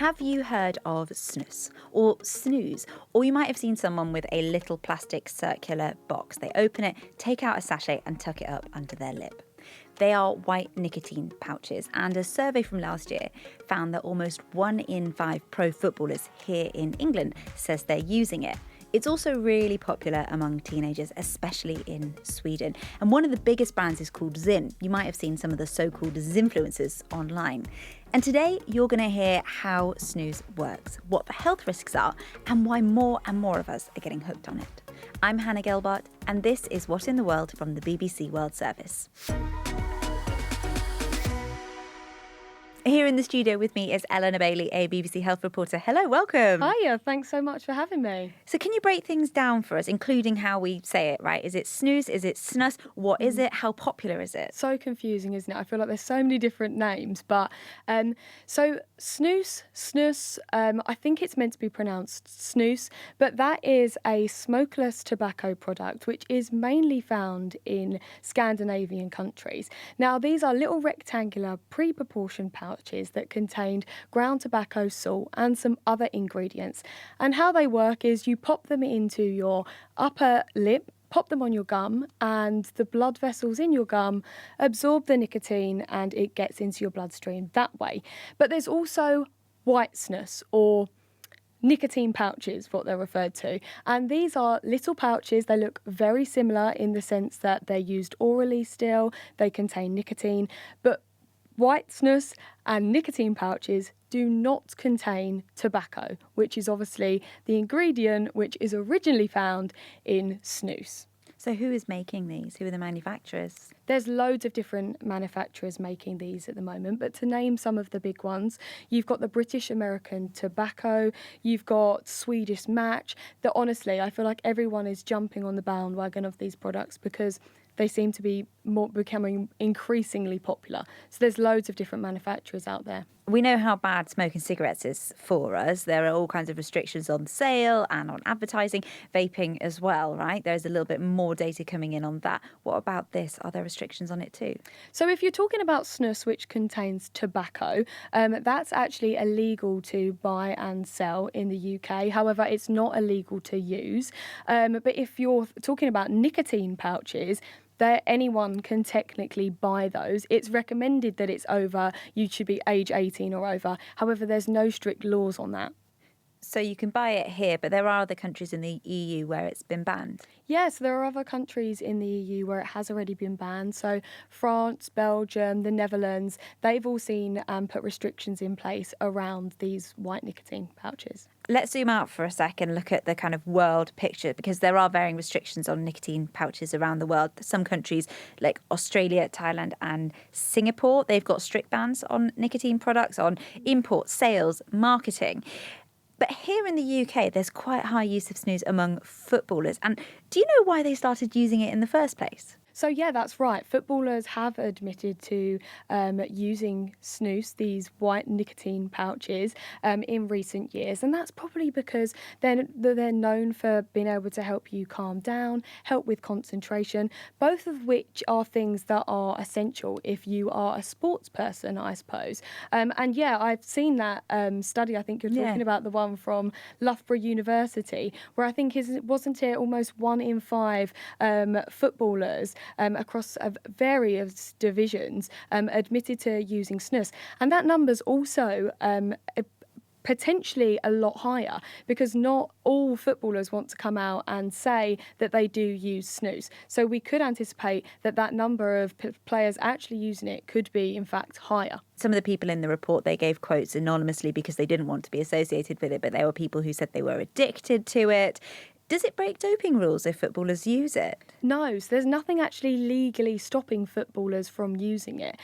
Have you heard of snus or snooze? Or you might have seen someone with a little plastic circular box. They open it, take out a sachet and tuck it up under their lip. They are white nicotine pouches, and a survey from last year found that almost 1 in 5 pro footballers here in England says they're using it. It's also really popular among teenagers, especially in Sweden. And one of the biggest brands is called Zyn. You might have seen some of the so-called zynfluencers online. And today you're going to hear how snus works, what the health risks are, and why more and more of us are getting hooked on it. I'm Hannah Gelbart, and this is What in the World from the BBC World Service. Here in the studio with me is Elena Bailey, a BBC Health reporter. Hello, welcome. Hiya, thanks so much for having me. So can you break things down for us, including how we say it, right? Is it snooze? Is it snus? What is it? How popular is it? So confusing, isn't it? I feel like there's so many different names. But so snus, I think it's meant to be pronounced snus, but that is a smokeless tobacco product, which is mainly found in Scandinavian countries. Now, these are little rectangular, pre-proportioned pouches that contained ground tobacco, salt and some other ingredients. And how they work is you pop them into your upper lip, pop them on your gum, and the blood vessels in your gum absorb the nicotine and it gets into your bloodstream that way. But there's also white snus, or nicotine pouches, what they're referred to. And these are little pouches. They look very similar in the sense that they're used orally still. They contain nicotine, but white snus and nicotine pouches do not contain tobacco, which is obviously the ingredient which is originally found in snus. So who is making these? Who are the manufacturers? There's loads of different manufacturers making these at the moment, but to name some of the big ones, you've got the British American Tobacco, you've got Swedish Match, that honestly, I feel like everyone is jumping on the bandwagon of these products because they seem to be becoming increasingly popular. So there's loads of different manufacturers out there. We know how bad smoking cigarettes is for us. There are all kinds of restrictions on sale and on advertising, vaping as well, right? There's a little bit more data coming in on that. What about this? Are there restrictions on it too? So if you're talking about snus, which contains tobacco, that's actually illegal to buy and sell in the UK. However, it's not illegal to use. But if you're talking about nicotine pouches, anyone can technically buy those. It's recommended that you should be age 18 or over. However, there's no strict laws on that. So you can buy it here, but there are other countries in the EU where it's been banned? Yes, there are other countries in the EU where it has already been banned. So France, Belgium, the Netherlands, they've all seen put restrictions in place around these white nicotine pouches. Let's zoom out for a second, look at the kind of world picture, because there are varying restrictions on nicotine pouches around the world. Some countries like Australia, Thailand and Singapore, they've got strict bans on nicotine products, on import, sales, marketing. But here in the UK, there's quite high use of snus among footballers. And do you know why they started using it in the first place? So yeah, that's right. Footballers have admitted to using snus, these white nicotine pouches, in recent years. And that's probably because they're known for being able to help you calm down, help with concentration, both of which are things that are essential if you are a sports person, I suppose. And yeah, I've seen that study. I think you're talking about the one from Loughborough University, where I think wasn't it almost 1 in 5 footballers across various divisions admitted to using snus. And that number's also potentially a lot higher because not all footballers want to come out and say that they do use snus. So we could anticipate that number of players actually using it could be, in fact, higher. Some of the people in the report, they gave quotes anonymously because they didn't want to be associated with it, but there were people who said they were addicted to it. Does it break doping rules if footballers use it? No, so there's nothing actually legally stopping footballers from using it.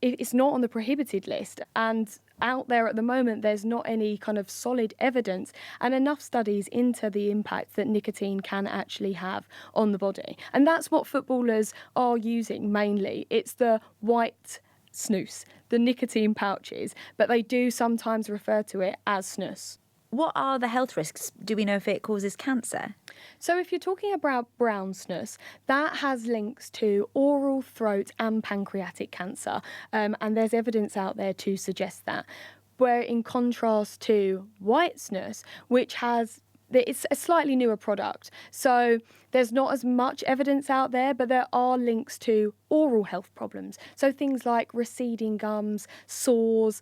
It's not on the prohibited list, and out there at the moment there's not any kind of solid evidence and enough studies into the impact that nicotine can actually have on the body. And that's what footballers are using mainly. It's the white snus, the nicotine pouches, but they do sometimes refer to it as snus. What are the health risks? Do we know if it causes cancer? So if you're talking about brown snus, that has links to oral, throat and pancreatic cancer. And there's evidence out there to suggest that. where in contrast to white snus, which it's a slightly newer product. So there's not as much evidence out there, but there are links to oral health problems. So things like receding gums, sores,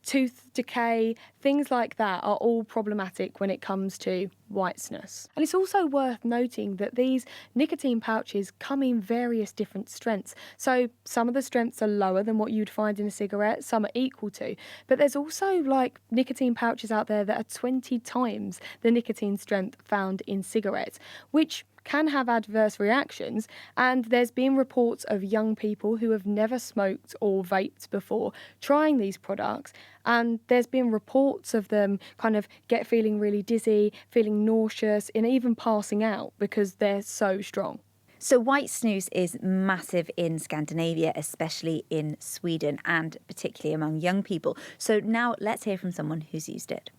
tooth decay, things like that are all problematic when it comes to white snus. And it's also worth noting that these nicotine pouches come in various different strengths. So some of the strengths are lower than what you'd find in a cigarette, some are equal to. But there's also like nicotine pouches out there that are 20 times the nicotine strength found in cigarettes, which can have adverse reactions, and there's been reports of young people who have never smoked or vaped before trying these products, and there's been reports of them kind of feeling really dizzy, feeling nauseous, and even passing out because they're so strong. So white snus is massive in Scandinavia, especially in Sweden, and particularly among young people. So now let's hear from someone who's used it.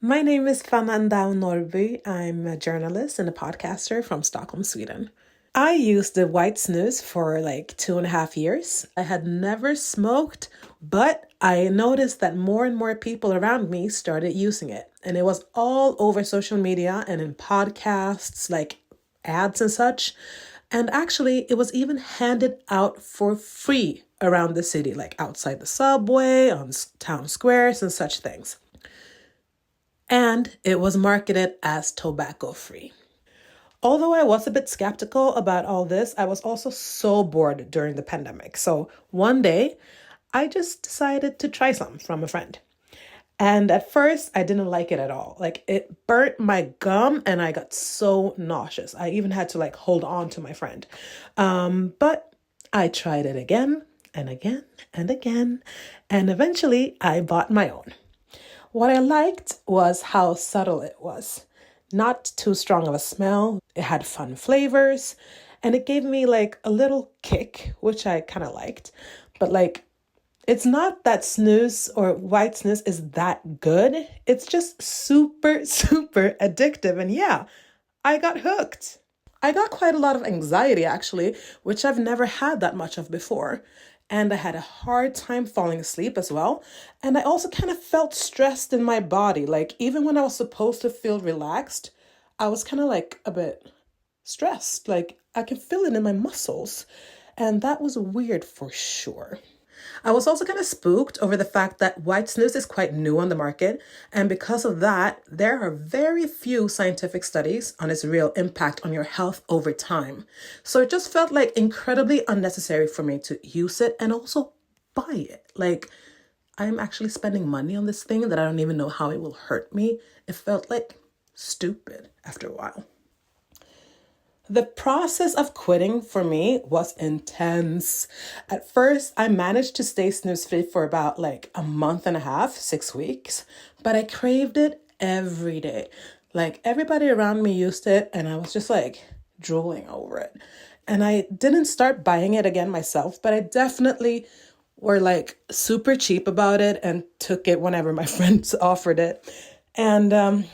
My name is Fanna Ndow Norrby. I'm a journalist and a podcaster from Stockholm, Sweden. I used the white snus for like 2.5 years. I had never smoked, but I noticed that more and more people around me started using it. And it was all over social media and in podcasts, like ads and such. And actually, it was even handed out for free around the city, like outside the subway, on town squares and such things. And it was marketed as tobacco-free. Although I was a bit skeptical about all this, I was also so bored during the pandemic. So one day, I just decided to try some from a friend. And at first, I didn't like it at all. Like, it burnt my gum and I got so nauseous. I even had to hold on to my friend. But I tried it again and again and again. And eventually, I bought my own. What I liked was how subtle it was. Not too strong of a smell. It had fun flavors. And it gave me a little kick, which I kind of liked. But it's not that snus or white snus is that good. It's just super, super addictive. And yeah, I got hooked. I got quite a lot of anxiety, actually, which I've never had that much of before. And I had a hard time falling asleep as well. And I also kind of felt stressed in my body. Even when I was supposed to feel relaxed, I was kind of a bit stressed. I can feel it in my muscles. And that was weird for sure. I was also kind of spooked over the fact that white snus is quite new on the market. And because of that, there are very few scientific studies on its real impact on your health over time. So it just felt incredibly unnecessary for me to use it and also buy it. I'm actually spending money on this thing that I don't even know how it will hurt me. It felt stupid after a while. The process of quitting for me was intense. At first, I managed to stay snooze-free for about a month and a half, 6 weeks, but I craved it every day. Everybody around me used it and I was just drooling over it. And I didn't start buying it again myself, but I definitely were super cheap about it and took it whenever my friends offered it. And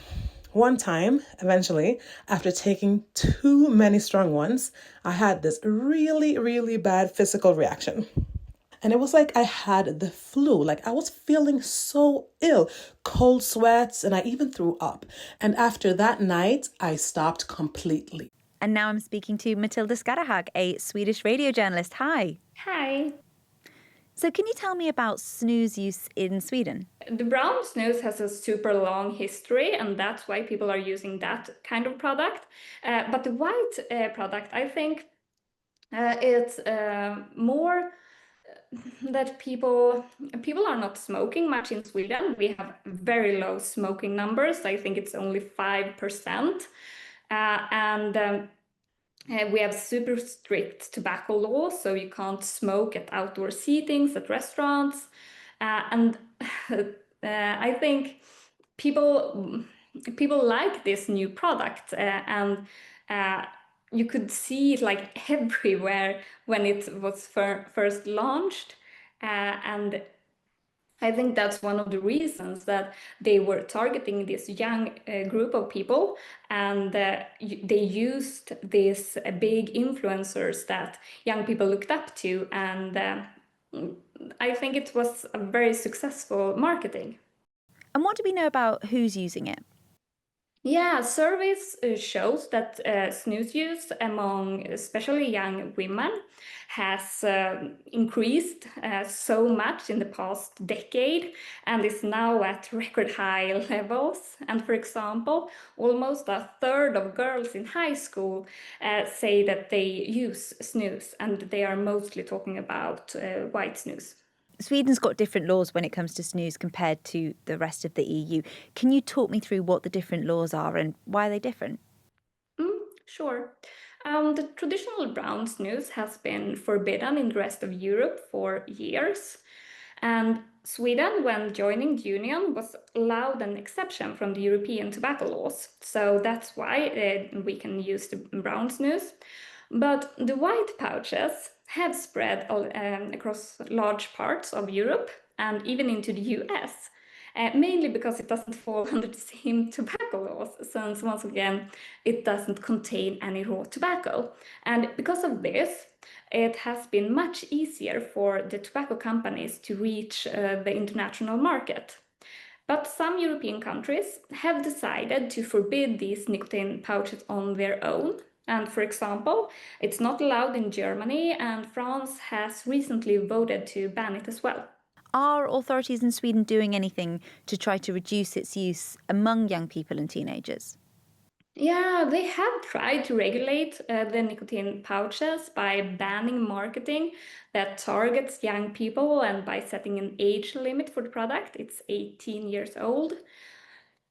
one time, eventually, after taking too many strong ones, I had this really, really bad physical reaction. And it was I had the flu. I was feeling so ill, cold sweats, and I even threw up. And after that night, I stopped completely. And now I'm speaking to Matilda Skarehag, a Swedish radio journalist. Hi. Hi. So can you tell me about snus use in Sweden? The brown snus has a super long history, and that's why people are using that kind of product. But the white product, I think it's more that people are not smoking much in Sweden. We have very low smoking numbers. I think it's only 5%. We have super strict tobacco laws, so you can't smoke at outdoor seatings, at restaurants. I think people like this new product, and you could see it everywhere when it was first launched. And I think that's one of the reasons that they were targeting this young group of people, and they used these big influencers that young people looked up to, and I think it was a very successful marketing. And what do we know about who's using it? Yeah, surveys shows that snus use among especially young women has increased so much in the past decade and is now at record high levels. And for example, almost a third of girls in high school say that they use snus, and they are mostly talking about white snus. Sweden's got different laws when it comes to snus compared to the rest of the EU. Can you talk me through what the different laws are and why they're different? Sure. The traditional brown snus has been forbidden in the rest of Europe for years. And Sweden, when joining the Union, was allowed an exception from the European tobacco laws. So that's why we can use the brown snus. But the white pouches have spread across large parts of Europe and even into the US. Mainly because it doesn't fall under the same tobacco laws, since once again, it doesn't contain any raw tobacco. And because of this, it has been much easier for the tobacco companies to reach the international market. But some European countries have decided to forbid these nicotine pouches on their own. And for example, it's not allowed in Germany, and France has recently voted to ban it as well. Are authorities in Sweden doing anything to try to reduce its use among young people and teenagers? Yeah, they have tried to regulate the nicotine pouches by banning marketing that targets young people and by setting an age limit for the product. It's 18 years old.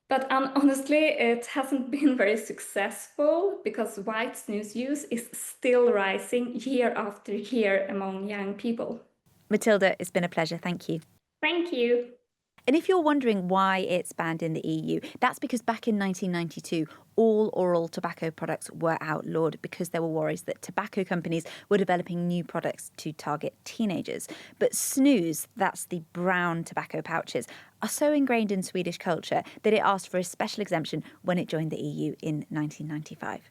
But honestly, it hasn't been very successful because white snus use is still rising year after year among young people. Matilda, it's been a pleasure. Thank you. Thank you. And if you're wondering why it's banned in the EU, that's because back in 1992, all oral tobacco products were outlawed because there were worries that tobacco companies were developing new products to target teenagers. But snus, that's the brown tobacco pouches, are so ingrained in Swedish culture that it asked for a special exemption when it joined the EU in 1995.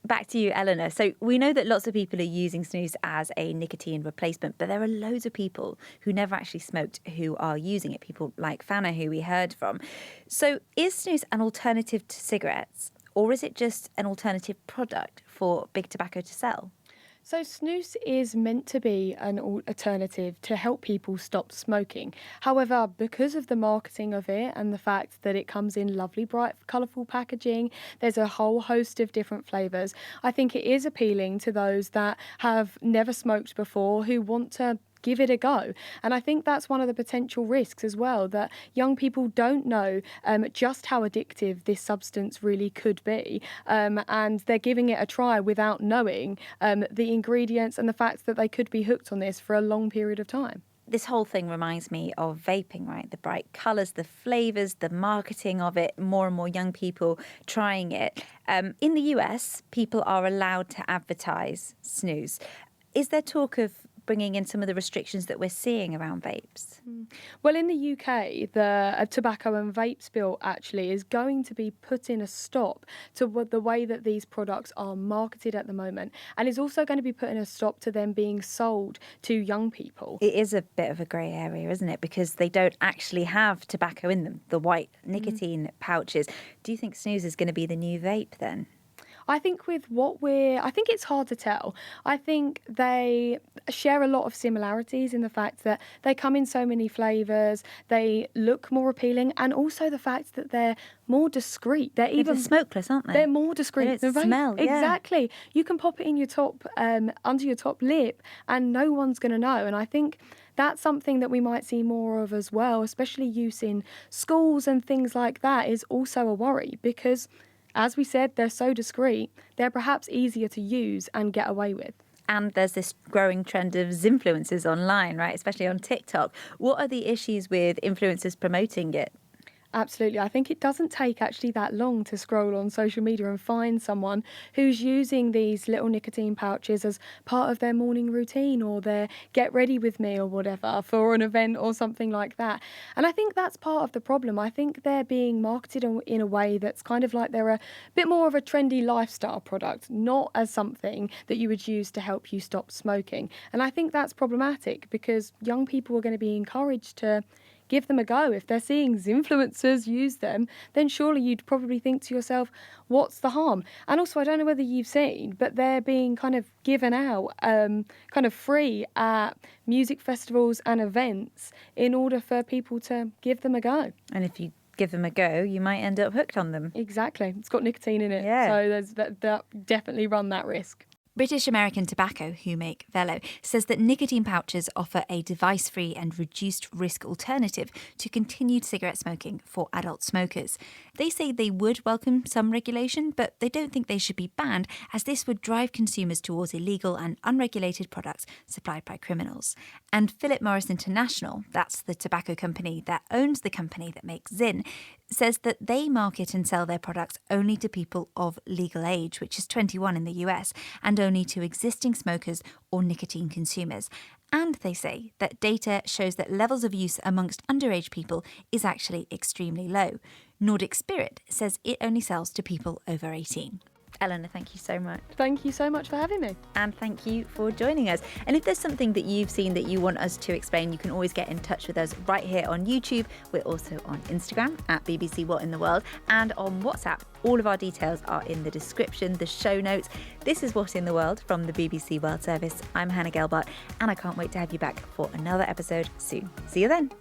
Back to you, Eleanor. So we know that lots of people are using snus as a nicotine replacement, but there are loads of people who never actually smoked who are using it, people like Fanna, who we heard from. So is snus an alternative to cigarettes, or is it just an alternative product for big tobacco to sell? So, snus is meant to be an alternative to help people stop smoking. However, because of the marketing of it and the fact that it comes in lovely, bright, colourful packaging, there's a whole host of different flavours. I think it is appealing to those that have never smoked before who want to give it a go. And I think that's one of the potential risks as well, that young people don't know just how addictive this substance really could be. And they're giving it a try without knowing the ingredients and the fact that they could be hooked on this for a long period of time. This whole thing reminds me of vaping, right? The bright colours, the flavours, the marketing of it, more and more young people trying it. In the US, people are allowed to advertise snus. Is there talk of bringing in some of the restrictions that we're seeing around vapes? Well, in the UK, the tobacco and vapes bill actually is going to be putting a stop to the way that these products are marketed at the moment, and is also going to be putting a stop to them being sold to young people. It is a bit of a grey area, isn't it? Because they don't actually have tobacco in them, the white nicotine pouches. Do you think snus is going to be the new vape then? I think I think it's hard to tell. I think they share a lot of similarities in the fact that they come in so many flavours, they look more appealing, and also the fact that they're more discreet. They're even smokeless, aren't they? They're more discreet. They don't smell, yeah. Exactly. You can pop it in your top, under your top lip, and no one's going to know. And I think that's something that we might see more of as well, especially use in schools and things like that is also a worry because, as we said, they're so discreet, they're perhaps easier to use and get away with. And there's this growing trend of zynfluencers online, right? Especially on TikTok. What are the issues with influencers promoting it? Absolutely. I think it doesn't take actually that long to scroll on social media and find someone who's using these little nicotine pouches as part of their morning routine or their get ready with me or whatever for an event or something like that. And I think that's part of the problem. I think they're being marketed in a way that's kind of like they're a bit more of a trendy lifestyle product, not as something that you would use to help you stop smoking. And I think that's problematic because young people are going to be encouraged to give them a go. If they're seeing zynfluencers use them, then surely you'd probably think to yourself, what's the harm? And also, I don't know whether you've seen, but they're being kind of given out kind of free at music festivals and events in order for people to give them a go. And if you give them a go, you might end up hooked on them. Exactly. It's got nicotine in it. Yeah. So there's that definitely run that risk. British American Tobacco, who make Velo, says that nicotine pouches offer a device-free and reduced-risk alternative to continued cigarette smoking for adult smokers. They say they would welcome some regulation, but they don't think they should be banned, as this would drive consumers towards illegal and unregulated products supplied by criminals. And Philip Morris International, that's the tobacco company that owns the company that makes Zyn, says that they market and sell their products only to people of legal age, which is 21 in the US, and only to existing smokers or nicotine consumers. And they say that data shows that levels of use amongst underage people is actually extremely low. Nordic Spirit says it only sells to people over 18. Elena, thank you so much. Thank you so much for having me. And thank you for joining us. And if there's something that you've seen that you want us to explain, you can always get in touch with us right here on YouTube. We're also on Instagram at BBC What in the World and on WhatsApp. All of our details are in the description, the show notes. This is What in the World from the BBC World Service. I'm Hannah Gelbart and I can't wait to have you back for another episode soon. See you then.